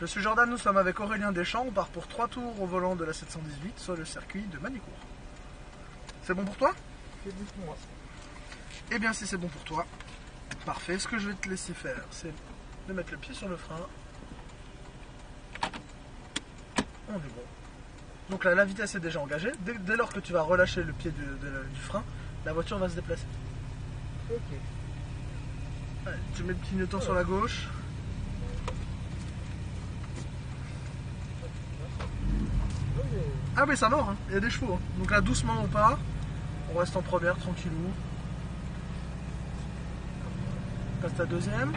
Je suis Jordan, nous sommes avec Aurélien Deschamps, on part pour 3 tours au volant de la 718 sur le circuit de Manicourt. C'est bon pour toi? C'est bon pour moi. Eh bien si c'est bon pour toi, parfait. Ce que je vais te laisser faire, c'est de mettre le pied sur le frein. On est bon. Donc là, la vitesse est déjà engagée. Dès lors que tu vas relâcher le pied du frein, la voiture va se déplacer. Ok. Allez, tu mets le clignotant sur la gauche. Ah oui, ça mord, hein. Il y a des chevaux. Hein. Donc là, doucement on part. On reste en première, tranquillou. Passe ta deuxième.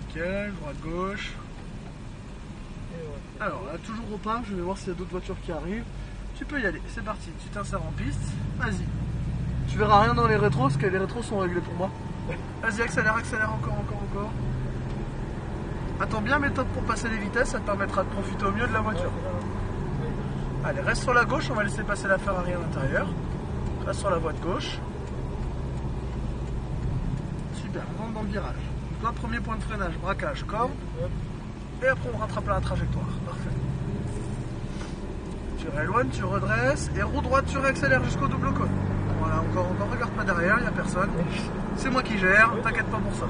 Nickel, droite, gauche. Alors là, toujours au pas, je vais voir s'il y a d'autres voitures qui arrivent. Tu peux y aller, c'est parti. Tu t'insères en piste. Vas-y. Tu verras rien dans les rétros, parce que les rétros sont réglés pour moi. Vas-y, accélère, accélère, encore. Attends bien méthode pour passer les vitesses, ça te permettra de profiter au mieux de la voiture. Allez, reste sur la gauche, on va laisser passer la Ferrari à l'intérieur. Reste sur la voie de gauche. Super, on rentre dans le virage. Donc là, premier point de freinage, braquage, corde. Et après on rattrape la trajectoire. Parfait. Tu rééloignes, tu redresses. Et roue droite, tu réaccélères jusqu'au double cône. Voilà, encore, regarde pas derrière, il n'y a personne. C'est moi qui gère, t'inquiète pas pour ça.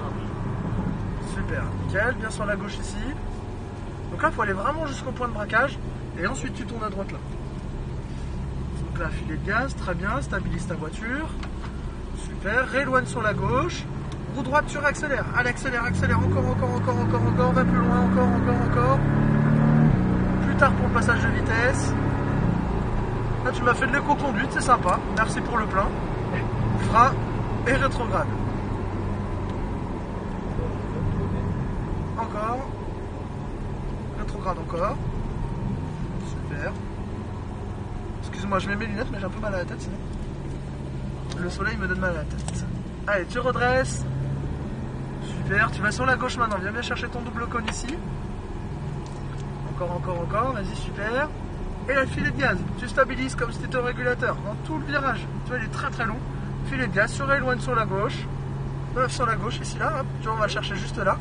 Super, nickel, bien sur la gauche ici. Donc là, il faut aller vraiment jusqu'au point de braquage. Et ensuite, tu tournes à droite là. Donc là, filet de gaz, très bien, stabilise ta voiture. Super, rééloigne sur la gauche. Roue droite, tu réaccélères. Allez, accélère, encore. Va plus loin, encore. Plus tard pour le passage de vitesse. Là, tu m'as fait de l'éco-conduite, c'est sympa. Merci pour le plein. Frein et rétrograde. Encore. Rétrograde encore. Super. Excuse-moi, je mets mes lunettes, mais j'ai un peu mal à la tête sinon. Le soleil me donne mal à la tête. Allez, tu redresses. Super, tu vas sur la gauche maintenant. Viens bien chercher ton double cône ici. Encore. Vas-y, super. Et là, le filet de gaz. Tu stabilises comme si tu étais au régulateur dans tout le virage. Tu vois, il est très long. Filet de gaz, tu rééloignes sur la gauche. Sur la gauche, ici, là. Hop, tu vois, on va le chercher juste là.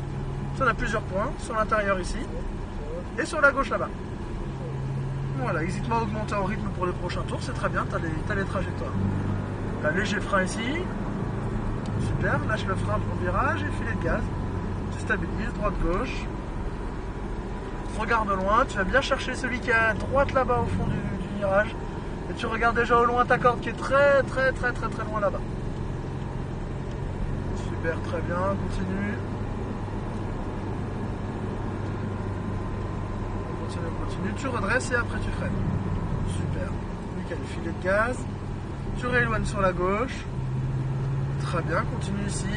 Ça, on a plusieurs points. Sur l'intérieur ici. Et sur la gauche là-bas. Voilà, n'hésite pas à augmenter en rythme pour les prochains tours. C'est très bien, tu as les trajectoires. Là, léger frein ici. Super, lâche le frein pour le virage et filet de gaz. Tu stabilises, droite-gauche. Regarde loin, tu vas bien chercher celui qui est à droite là-bas au fond du virage. Et tu regardes déjà au loin ta corde qui est très loin là-bas. Super, très bien, continue. Continue, tu redresses et après tu freines. Super, nickel, filet de gaz. Tu rééloignes sur la gauche. Très bien, continue ici.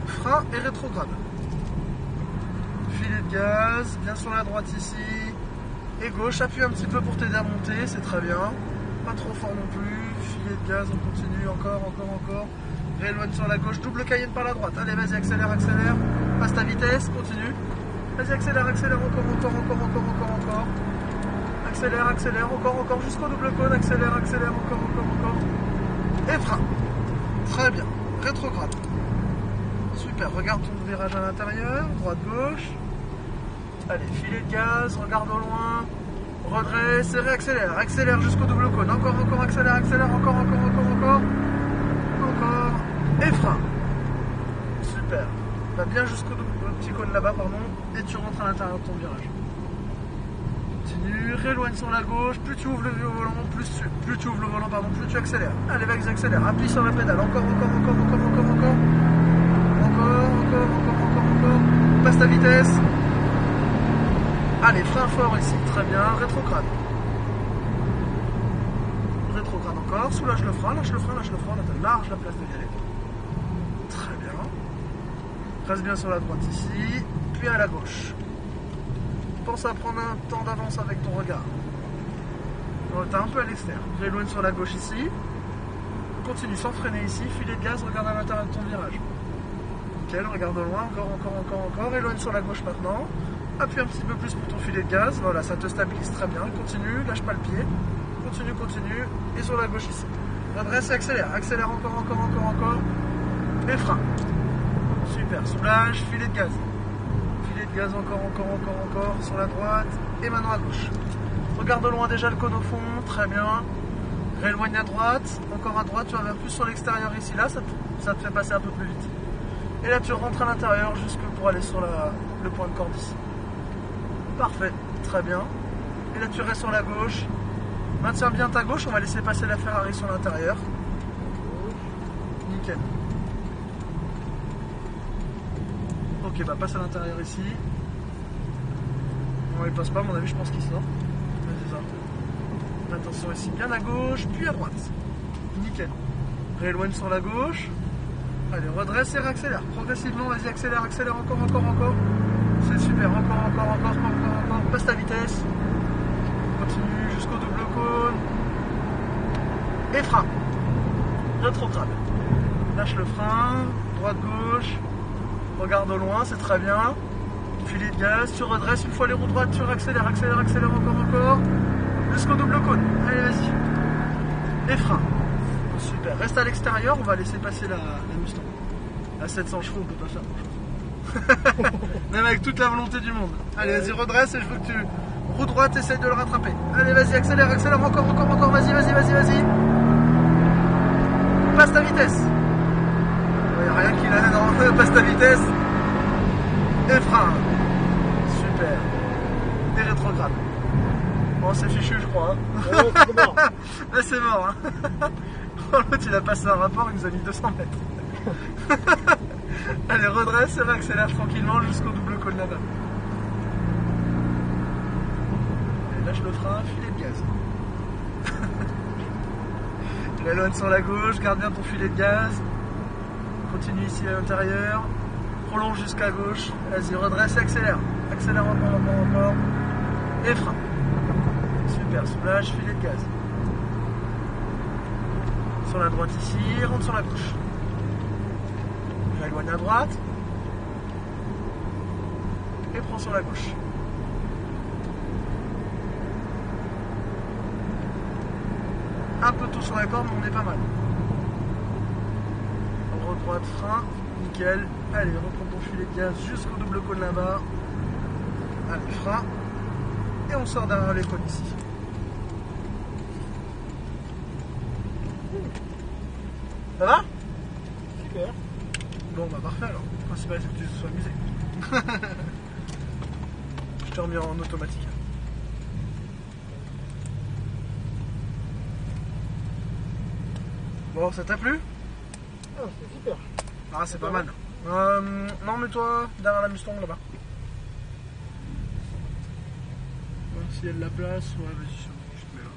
Frein et rétrograde. Filet de gaz, bien sur la droite ici. Et gauche, appuie un petit peu pour t'aider à monter, c'est très bien. Pas trop fort non plus. Filet de gaz, on continue, encore. Rééloigne sur la gauche, double cayenne par la droite. Allez, vas-y, accélère. Passe ta vitesse, continue. Vas-y, accélère, encore. Accélère, encore, jusqu'au double cône, accélère, encore. Et frein. Très bien. Rétrograde. Super, regarde ton virage à l'intérieur, droite-gauche. Allez, filet de gaz, regarde au loin. Redresse et réaccélère. Accélère jusqu'au double cône. Encore, accélère, encore. Et frein. Super. Va bien jusqu'au petit cône là-bas, et tu rentres à l'intérieur de ton virage. Continue, rééloigne sur la gauche, plus tu ouvres le volant, plus tu accélères. Allez, vas-y, accélère, appuie sur la pédale, encore. Passe ta vitesse. Allez, frein fort ici, très bien, rétrograde. Rétrograde encore, soulage le frein, lâche le frein, là t'as large la place de y aller. Très bien. Reste bien sur la droite ici, puis à la gauche. Pense à prendre un temps d'avance avec ton regard. T'es un peu à l'extérieur. Rééloigne sur la gauche ici. Continue sans freiner ici. Filet de gaz, regarde à l'intérieur de ton virage. Nickel, regarde au loin. Encore. Éloigne sur la gauche maintenant. Appuie un petit peu plus pour ton filet de gaz. Voilà, ça te stabilise très bien. Continue, lâche pas le pied. Continue. Et sur la gauche ici. Redresse et accélère. Accélère encore. Et frein. Super, soulage, filet de gaz. Filet de gaz encore, sur la droite. Et maintenant à gauche. Regarde de loin déjà le cône au fond, très bien. Rééloigne à droite, encore à droite, tu vas plus sur l'extérieur ici, là, ça te fait passer un peu plus vite. Et là tu rentres à l'intérieur jusque pour aller sur le point de corde ici. Parfait, très bien. Et là tu restes sur la gauche. Maintiens bien ta gauche, on va laisser passer la Ferrari sur l'intérieur. Nickel. Ok, bah passe à l'intérieur ici. Non, il passe pas, à mon avis, je pense qu'il sort. Ouais, c'est ça. Attention ici, bien à gauche, puis à droite. Nickel. Rééloigne sur la gauche. Allez, redresse et réaccélère. Progressivement, vas-y, accélère, encore. C'est super, encore. Passe ta vitesse. Continue jusqu'au double cône. Et frein. Rétrograde. Lâche le frein. Droite-gauche. Regarde au loin, c'est très bien. Filet de gaz, tu redresses une fois les roues droites, tu réaccélères, encore. Jusqu'au double cône. Allez, vas-y. Et frein. Super. Reste à l'extérieur, on va laisser passer la Mustang. À 700 chevaux, on peut pas faire grand chose. Même avec toute la volonté du monde. Allez, vas-y, redresse et je veux que tu... Roue droite, essaye de le rattraper. Allez, vas-y, accélère, encore. Vas-y. Passe ta vitesse. Il n'y a rien qui l'a dans passe ta vitesse. Et frein. Super. Et rétrograde. Bon, c'est fichu, je crois. C'est mort. Là, c'est mort. Hein. L'autre, il a passé un rapport, il nous a mis 200 mètres. Allez, redresse et réaccélère tranquillement jusqu'au double cône là-bas. Et lâche le frein, filet de gaz. Rééloigne sur la gauche, garde bien ton filet de gaz. Continue ici à l'intérieur. Prolonge jusqu'à gauche. Vas-y, redresse et accélère. Accélère encore. Et frein. Super, soulage, filet de gaz. Sur la droite ici, rentre sur la gauche. Rééloigne à droite. Et prends sur la gauche. Un peu tôt sur la corde, mais on est pas mal. Droite, frein, nickel. Allez, reprends ton filet de gaz jusqu'au double cône là-bas. Allez, frein. Et on sort derrière les cônes ici. Ça va? Super. Bon, bah parfait alors. Le principal, c'est que tu te sois amusé. Je te remets en automatique. Bon, ça t'a plu? Ah, c'est super. Ah, c'est pas mal. Non, mais toi, derrière la Mustang là-bas. Bon, si elle la place, ouais, vas-y, c'est bon, je te mets là.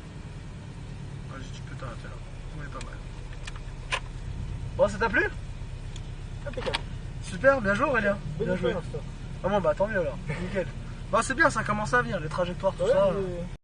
Vas-y, tu peux t'arrêter là. On est pas mal. Bon, ça t'a plu? Impeccable. Super, bien joué Aurélien. Bonne Bien joué. expérience, toi. Ah bon, bah tant mieux alors. Nickel. Bon, c'est bien, ça commence à venir, les trajectoires, tout Ouais, ça. mais...